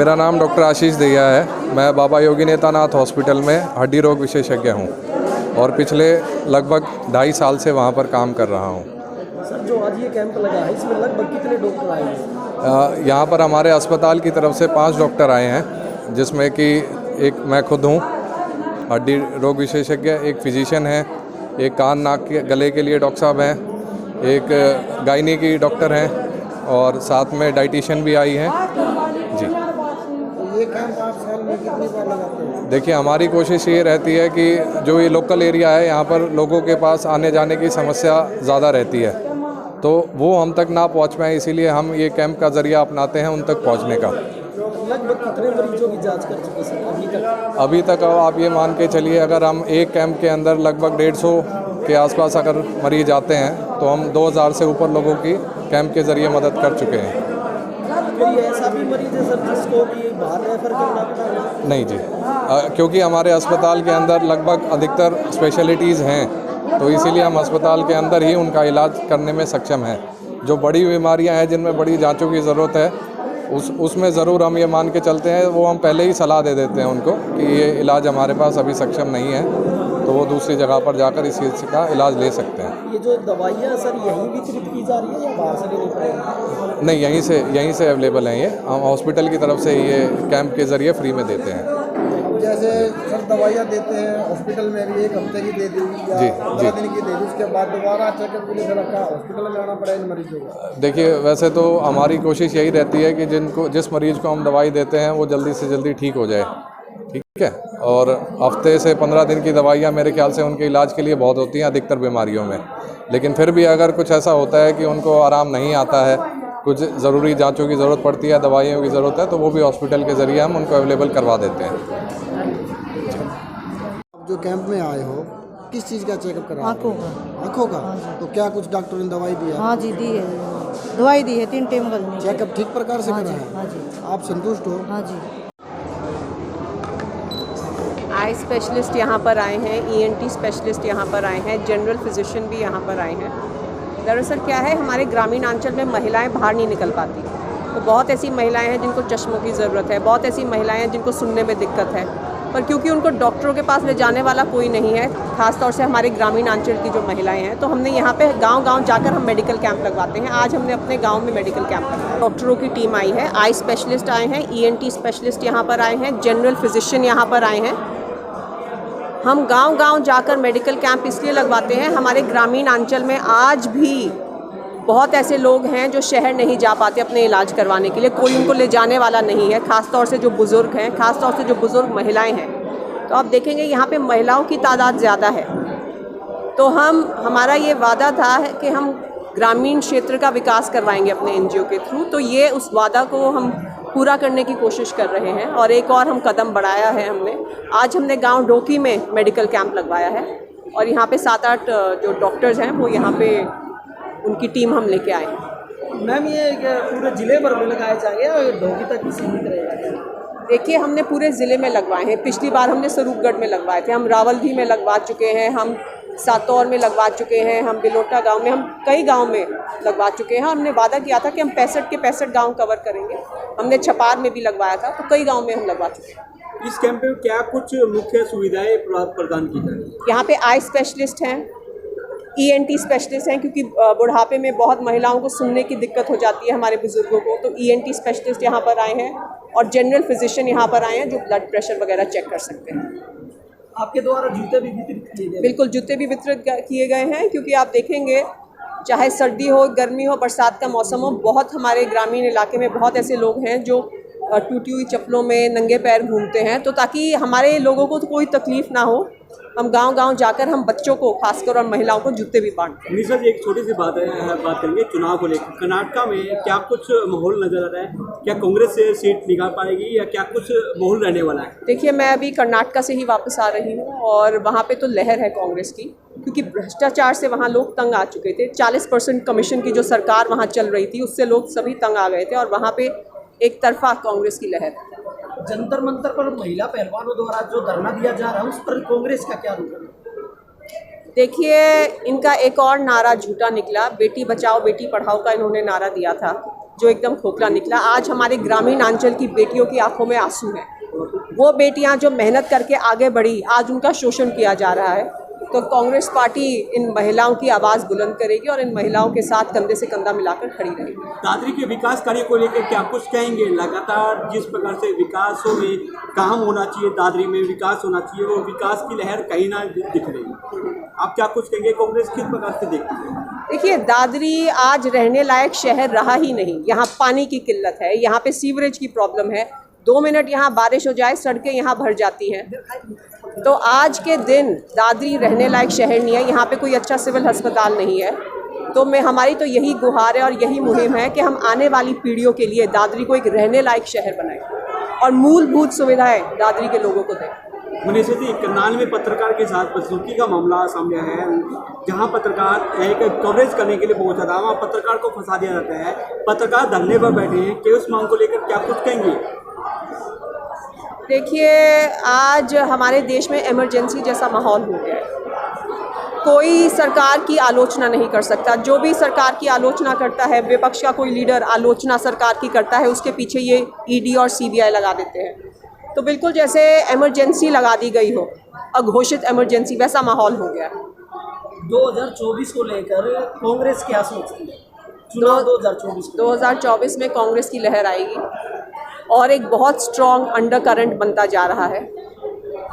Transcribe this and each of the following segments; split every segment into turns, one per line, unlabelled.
मेरा नाम डॉक्टर आशीष दहिया है। मैं बाबा योगी नेतानाथ हॉस्पिटल में हड्डी रोग विशेषज्ञ हूँ और पिछले लगभग 2.5 साल से वहाँ पर काम कर रहा हूँ।
सर, जो आज ये कैंप लगा है इसमें लगभग कितने डॉक्टर आए हैं?
यहाँ पर हमारे अस्पताल की तरफ से 5 डॉक्टर आए हैं, जिसमें कि एक मैं खुद हूँ हड्डी रोग विशेषज्ञ, एक फिजिशियन है, एक कान नाक के गले के लिए डॉक्टर साहब हैं, एक गायनी की डॉक्टर हैं और साथ में डाइटिशियन भी आई हैं जी।
ये कैंप आप साल में कितनी बार लगाते हैं?
देखिए, हमारी कोशिश ये रहती है कि जो ये लोकल एरिया है यहाँ पर लोगों के पास आने जाने की समस्या ज़्यादा रहती है, तो वो हम तक ना पहुँच पाएँ, इसीलिए हम ये कैंप का ज़रिया अपनाते हैं उन तक पहुँचने का।
लगभग कितने मरीजों की जांच कर चुके सर
अभी तक आप ये मान के चलिए, अगर हम एक कैंप के अंदर लगभग 150 के आसपास अगर मरीज आते हैं तो हम 2000 से ऊपर लोगों की कैंप के ज़रिए मदद कर चुके हैं।
कोई ऐसा भी मरीज है सर जिसको भी बाहर रेफर करना पड़ा है?
नहीं जी, क्योंकि हमारे अस्पताल के अंदर लगभग अधिकतर स्पेशलिटीज़ हैं, तो इसीलिए हम अस्पताल के अंदर ही उनका इलाज करने में सक्षम हैं। जो बड़ी बीमारियां हैं जिनमें बड़ी जांचों की ज़रूरत है, उसमें ज़रूर हम ये मान के चलते हैं, वो हम पहले ही सलाह दे देते हैं उनको कि ये इलाज हमारे पास अभी सक्षम नहीं है, तो वो दूसरी जगह पर जाकर इस चीज़ का इलाज ले सकते हैं।
ये जो दवाइयाँ सर यहीं वितरित की जा रही है या बाहर से लेनी पड़ेगी?
नहीं, यहीं से अवेलेबल हैं। ये हम हॉस्पिटल की तरफ से ये कैंप के ज़रिए फ्री में देते हैं।
अब जैसे सर दवाइयाँ देते हैं हॉस्पिटल में भी, 1 हफ्ते की दे दी या 15 दिन की दे दी, उसके बाद दोबारा चेकअप के लिए हॉस्पिटल में जाना पड़ेगा इन मरीजों को?
देखिए, वैसे तो हमारी कोशिश यही रहती है कि जिस मरीज़ को हम दवाई देते हैं वो जल्दी से जल्दी ठीक हो जाए, ठीक है। और हफ्ते से 15 दिन की दवाइयाँ मेरे ख्याल से उनके इलाज के लिए बहुत होती हैं अधिकतर बीमारियों में, लेकिन फिर भी अगर कुछ ऐसा होता है कि उनको आराम नहीं आता है, कुछ ज़रूरी जांचों की ज़रूरत पड़ती है, दवाइयों की ज़रूरत है, तो वो भी हॉस्पिटल के ज़रिए हम उनको अवेलेबल करवा देते हैं।
जो कैंप में आए हो किस चीज़ का चेकअप करा? आँखों का। तो क्या कुछ डॉक्टर ने दवाई दी है?
हाँ जी, दी है, दवाई दी है 3 टाइम करनी।
चेकअप ठीक प्रकार से करा है?
हाँ जी।
आप संतुष्ट हो?
हाँ जी।
आई स्पेशलिस्ट यहाँ पर आए हैं, ENT स्पेशलिस्ट यहाँ पर आए हैं, जनरल फिजिशियन भी यहाँ पर आए हैं। दरअसल क्या है, हमारे ग्रामीण अंचल में महिलाएं बाहर नहीं निकल पाती, तो बहुत ऐसी महिलाएं हैं जिनको चश्मों की ज़रूरत है, बहुत ऐसी महिलाएं हैं जिनको सुनने में दिक्कत है, पर क्योंकि उनको डॉक्टरों के पास ले जाने वाला कोई नहीं है, ख़ासतौर से हमारे ग्रामीण अंचल की जो महिलाएं हैं, तो हमने यहाँ पे गांव-गांव जाकर हम मेडिकल कैंप लगवाते हैं। आज हमने अपने गांव में मेडिकल कैंप लगाया। डॉक्टरों की टीम आई है, आई स्पेशलिस्ट आए हैं, ENT स्पेशलिस्ट यहाँ पर आए हैं, जनरल फिजिशियन यहाँ पर आए हैं। हम गांव-गांव जाकर मेडिकल कैंप इसलिए लगवाते हैं, हमारे ग्रामीण अंचल में आज भी बहुत ऐसे लोग हैं जो शहर नहीं जा पाते अपने इलाज करवाने के लिए, कोई उनको ले जाने वाला नहीं है, ख़ासतौर से जो बुज़ुर्ग हैं, ख़ासतौर से जो बुज़ुर्ग महिलाएं हैं। तो आप देखेंगे यहाँ पे महिलाओं की तादाद ज़्यादा है, तो हमारा ये वादा था कि हम ग्रामीण क्षेत्र का विकास करवाएंगे अपने NGO के थ्रू, तो ये उस वादा को हम पूरा करने की कोशिश कर रहे हैं। और एक और हम कदम बढ़ाया है हमने, आज हमने गाँव डोकी में मेडिकल कैंप लगवाया है और यहाँ पे 7-8 जो डॉक्टर्स हैं वो यहाँ पे उनकी टीम हम लेके आए हैं।
मैम, ये पूरे ज़िले भर में लगाया जाएगा और डोकी तक ही सीमित रहेगा?
देखिए, हमने पूरे ज़िले में लगवाए हैं। पिछली बार हमने स्वरूपगढ़ में लगवाए थे, हम रावलभी में लगवा चुके हैं, हम सातौर में लगवा चुके हैं, हम बिलोटा गांव में, हम कई गांव में लगवा चुके हैं। हमने वादा किया था कि हम 65 के 65 गांव कवर करेंगे। हमने छपार में भी लगवाया था, तो कई गाँव में हम लगवा चुके हैं।
इस कैंप में क्या कुछ मुख्य सुविधाएं प्रदान की जा रही है?
यहाँ पे आई स्पेशलिस्ट हैं, ENT स्पेशलिस्ट हैं, क्योंकि बुढ़ापे में बहुत महिलाओं को सुनने की दिक्कत हो जाती है हमारे बुज़ुर्गों को, तो ENT स्पेशलिस्ट यहाँ पर आए हैं और जनरल फिजिशियन यहाँ पर आए हैं जो ब्लड प्रेशर वगैरह चेक कर सकते हैं।
आपके द्वारा जूते भी वितरित किए गए?
बिल्कुल, जूते भी वितरित किए गए हैं, क्योंकि आप देखेंगे चाहे सर्दी हो, गर्मी हो, बरसात का मौसम हो, बहुत हमारे ग्रामीण इलाके में बहुत ऐसे लोग हैं जो टूटी हुई चप्पलों में नंगे पैर घूमते हैं, तो ताकि हमारे लोगों को तो कोई तकलीफ़ ना हो, हम गांव-गांव जाकर हम बच्चों को खासकर और महिलाओं को जूते भी बांटते हैं।
निशा जी, एक छोटी सी बात करेंगे चुनाव को लेकर। कर्नाटक में क्या कुछ माहौल नजर आ रहा है? क्या कांग्रेस से सीट निकाल पाएगी या क्या कुछ माहौल रहने वाला है?
देखिए, मैं अभी कर्नाटक से ही वापस आ रही हूँ और वहाँ पे तो लहर है कांग्रेस की, क्योंकि भ्रष्टाचार से वहाँ लोग तंग आ चुके थे। 40% कमीशन की जो सरकार वहाँ चल रही थी, उससे लोग सभी तंग आ गए थे और वहाँ पे एक तरफा कांग्रेस की लहर है।
जंतर मंतर पर महिला पहलवानों द्वारा जो धरना दिया जा रहा है, उस पर कांग्रेस का क्या रुख है?
देखिए, इनका एक और नारा झूठा निकला, बेटी बचाओ बेटी पढ़ाओ का इन्होंने नारा दिया था, जो एकदम खोखला निकला। आज हमारे ग्रामीण अंचल की बेटियों की आंखों में आंसू हैं। वो बेटियां जो मेहनत करके आगे बढ़ी, आज उनका शोषण किया जा रहा है। तो कांग्रेस पार्टी इन महिलाओं की आवाज़ बुलंद करेगी और इन महिलाओं के साथ कंधे से कंधा मिलाकर खड़ी रहेगी।
दादरी के विकास कार्य को लेकर क्या कुछ कहेंगे? लगातार जिस प्रकार से विकासों में काम होना चाहिए, दादरी में विकास होना चाहिए, वो विकास की लहर कहीं ना दिख रही है। आप क्या कुछ कहेंगे? कांग्रेस किस प्रकार से देखती है?
देखिए, दादरी आज रहने लायक शहर रहा ही नहीं। यहाँ पानी की किल्लत है, यहाँ पे सीवरेज की प्रॉब्लम है। 2 मिनट यहाँ बारिश हो जाए, सड़कें यहाँ भर जाती हैं। तो आज के दिन दादरी रहने लायक शहर नहीं है। यहाँ पे कोई अच्छा सिविल अस्पताल नहीं है। तो हमारी तो यही गुहार है और यही मुहिम है कि हम आने वाली पीढ़ियों के लिए दादरी को एक रहने लायक शहर बनाएं और मूलभूत सुविधाएं दादरी के लोगों को दें।
मनीष जी, करनाल में पत्रकार के साथ बदसलूकी का मामला सामने आया है, जहां पत्रकार एक कवरेज करने के लिए पहुंचा था, वहां पत्रकार को फंसा दिया जाता है। पत्रकार धरने पर बैठे हैं कि उस मांग को लेकर क्या कुछ कहेंगे?
देखिए, आज हमारे देश में इमरजेंसी जैसा माहौल हो गया है। कोई सरकार की आलोचना नहीं कर सकता। जो भी सरकार की आलोचना करता है, विपक्ष का कोई लीडर आलोचना सरकार की करता है, उसके पीछे ये ईडी और सीबीआई लगा देते हैं। तो बिल्कुल जैसे इमरजेंसी लगा दी गई हो, अघोषित इमरजेंसी, वैसा माहौल हो गया।
2024 को लेकर कांग्रेस क्या सोचती है? चुनाव
2024 में कांग्रेस की लहर आएगी और एक बहुत स्ट्रॉन्ग अंडर करंट बनता जा रहा है।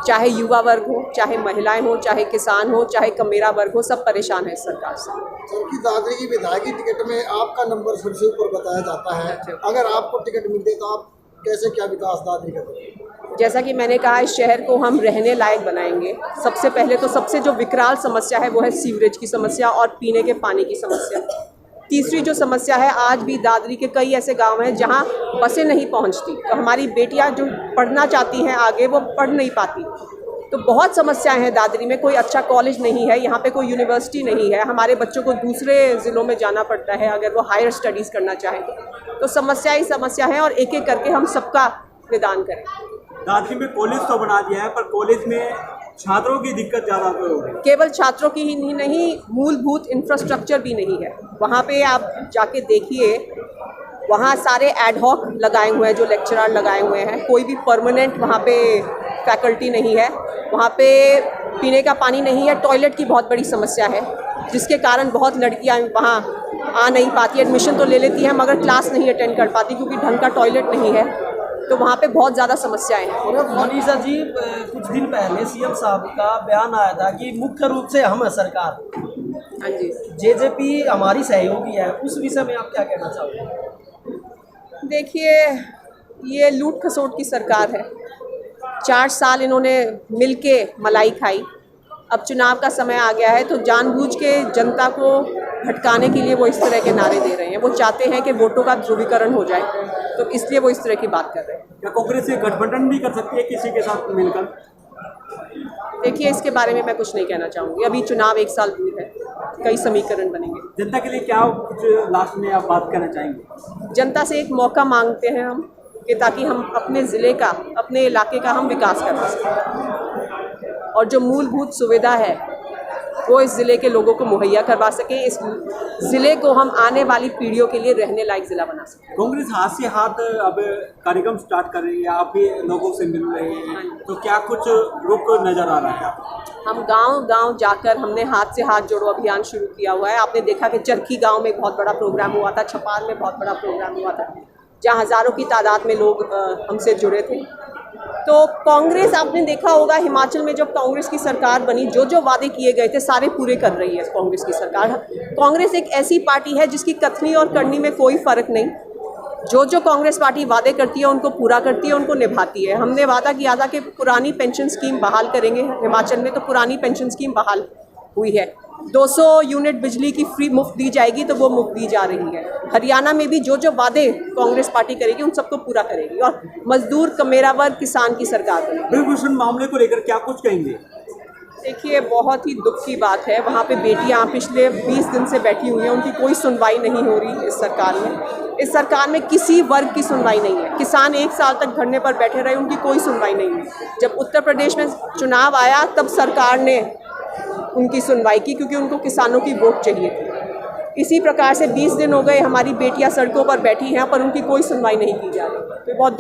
चाहे युवा वर्ग हो, चाहे महिलाएं हो, चाहे किसान हो, चाहे कमेरा वर्ग हो, सब परेशान है इस सरकार से।
सर की दादरी की विधायकी टिकट में आपका नंबर सबसे ऊपर बताया जाता है। अगर आपको टिकट मिलते तो आप कैसे क्या विकास दादरी करेंगे?
जैसा कि मैंने कहा, इस शहर को हम रहने लायक बनाएंगे। सबसे पहले तो सबसे जो विकराल समस्या है वो है सीवरेज की समस्या और पीने के पानी की समस्या। तीसरी जो समस्या है, आज भी दादरी के कई ऐसे गांव हैं जहां बसें नहीं पहुंचती, तो हमारी बेटियां जो पढ़ना चाहती हैं आगे, वो पढ़ नहीं पाती। तो बहुत समस्याएं हैं दादरी में। कोई अच्छा कॉलेज नहीं है, यहाँ पे कोई यूनिवर्सिटी नहीं है। हमारे बच्चों को दूसरे ज़िलों में जाना पड़ता है अगर वो हायर स्टडीज़ करना चाहें तो समस्या ही समस्या है और एक एक करके हम सबका निदान करें।
दादरी में कॉलेज तो बना दिया है, पर कॉलेज में छात्रों की दिक्कत ज़्यादा हो रही है।
केवल छात्रों की ही नहीं, मूलभूत इंफ्रास्ट्रक्चर भी नहीं है। वहाँ पे आप जाके देखिए, वहाँ सारे एडहॉक लगाए हुए हैं, जो लेक्चरर लगाए हुए हैं। कोई भी परमानेंट वहाँ पे फैकल्टी नहीं है। वहाँ पे पीने का पानी नहीं है। टॉयलेट की बहुत बड़ी समस्या है, जिसके कारण बहुत लड़कियाँ वहाँ आ नहीं पाती। एडमिशन तो ले लेती हैं मगर क्लास नहीं अटेंड कर पाती क्योंकि ढंग का टॉयलेट नहीं है। तो वहाँ पे बहुत ज़्यादा समस्याएं हैं।
और मनीषा जी, कुछ दिन पहले सीएम साहब का बयान आया था कि मुख्य रूप से हम है सरकार,
हाँ जी,
जेजेपी हमारी सहयोगी है। उस विषय में आप क्या कहना चाहोगे?
देखिए, ये लूट खसोट की सरकार है। 4 साल इन्होंने मिलके मलाई खाई। अब चुनाव का समय आ गया है तो जानबूझ के जनता को भटकाने के लिए वो इस तरह के नारे दे रहे हैं। वो चाहते हैं कि वोटों का ध्रुवीकरण हो जाए, तो इसलिए वो इस तरह की बात कर रहे हैं।
क्या कांग्रेस से गठबंधन भी कर सकती है किसी के साथ मिलकर?
देखिए, इसके बारे में मैं कुछ नहीं कहना चाहूँगी। अभी चुनाव 1 साल दूर है, कई समीकरण बनेंगे।
जनता के लिए क्या कुछ लास्ट में आप बात करना चाहेंगे?
जनता से एक मौका मांगते हैं हम कि ताकि हम अपने ज़िले का, अपने इलाके का हम विकास करवा सकें और जो मूलभूत सुविधा है वो इस ज़िले के लोगों को मुहैया करवा सकें। इस ज़िले को हम आने वाली पीढ़ियों के लिए रहने लायक ज़िला बना सकें।
कांग्रेस हाथ से हाथ अब कार्यक्रम स्टार्ट कर रही है, आप भी लोगों से मिल रहे हैं, तो क्या कुछ रुख नज़र आ रहा है आपको?
हम गांव-गांव जाकर हमने हाथ से हाथ जोड़ो अभियान शुरू किया हुआ है। आपने देखा कि चरखी गांव में बहुत बड़ा प्रोग्राम हुआ था, छपार में बहुत बड़ा प्रोग्राम हुआ था, जहां हज़ारों की तादाद में लोग हमसे जुड़े थे। तो कांग्रेस, आपने देखा होगा हिमाचल में जब कांग्रेस की सरकार बनी, जो जो वादे किए गए थे सारे पूरे कर रही है कांग्रेस की सरकार। कांग्रेस एक ऐसी पार्टी है जिसकी कथनी और करनी में कोई फ़र्क नहीं। जो जो कांग्रेस पार्टी वादे करती है उनको पूरा करती है, उनको निभाती है। हमने वादा किया था कि पुरानी पेंशन स्कीम बहाल करेंगे हिमाचल में, तो पुरानी पेंशन स्कीम बहाल हुई है। 200 यूनिट बिजली की फ्री मुफ्त दी जाएगी, तो वो मुफ्त दी जा रही है। हरियाणा में भी जो जो वादे कांग्रेस पार्टी करेगी उन सबको पूरा करेगी और मजदूर, कमेरा वर्ग, किसान की सरकार बनेगी।
ब्रिजभूषण मामले को लेकर क्या कुछ कहेंगे?
देखिए, बहुत ही दुख की बात है। वहाँ पे बेटियाँ पिछले 20 दिन से बैठी हुई हैं, उनकी कोई सुनवाई नहीं हो रही इस सरकार में। इस सरकार में किसी वर्ग की सुनवाई नहीं है। किसान 1 साल तक धरने पर बैठे रहे, उनकी कोई सुनवाई नहीं हुई। जब उत्तर प्रदेश में चुनाव आया तब सरकार ने उनकी सुनवाई की, क्योंकि उनको किसानों की वोट चाहिए थी। इसी प्रकार से 20 दिन हो गए हमारी बेटियां सड़कों पर बैठी हैं पर उनकी कोई सुनवाई नहीं की जा रही। तो बहुत दुख